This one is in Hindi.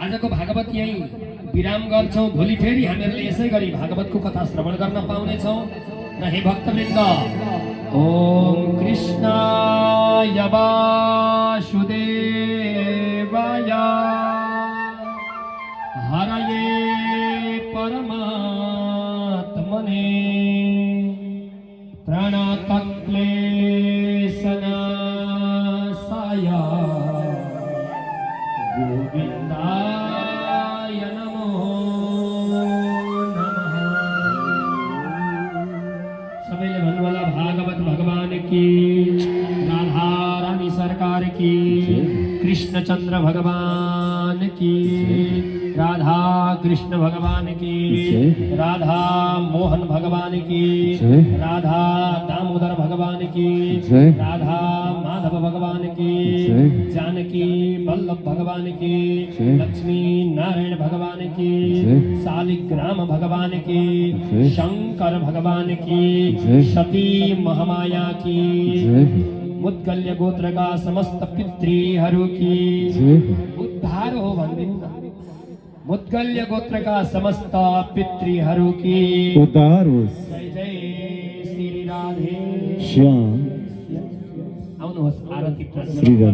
आजको भागवत यही विराम गर्छौं। भोलि फेरि हामीहरूले यसै गरी भागवतको कथा श्रवण गर्न पाउनेछौँ। र हे भक्तवृन्द, ओम कृष्णाय वासुदेवाय हरये परमात्मने प्रणतक्लेशनाशाय गोविन्दाय नमो नमः। सबैले भन्नुहोला भागवत भगवान की, राधा रानी सरकार की, कृष्णचंद्र भगवान की, राधा कृष्ण भगवान की, राधा मोहन भगवान की, राधा दामोदर भगवान की, राधा माधव भगवान की, जानकी वल्लभ भगवान की, लक्ष्मी नारायण भगवान की, शालिग्राम भगवान की, शंकर भगवान की, सती महामाया की, मुद्गल्य गोत्र का समस्त पितृहरू की उद्धार हो भन्दिनु न। मुद्गल्य गोत्र का समस्त पितृहरू की उद्धार होस्। जय जय श्री राधे श्याम आउनुहोस् आरती प्रस्तुत।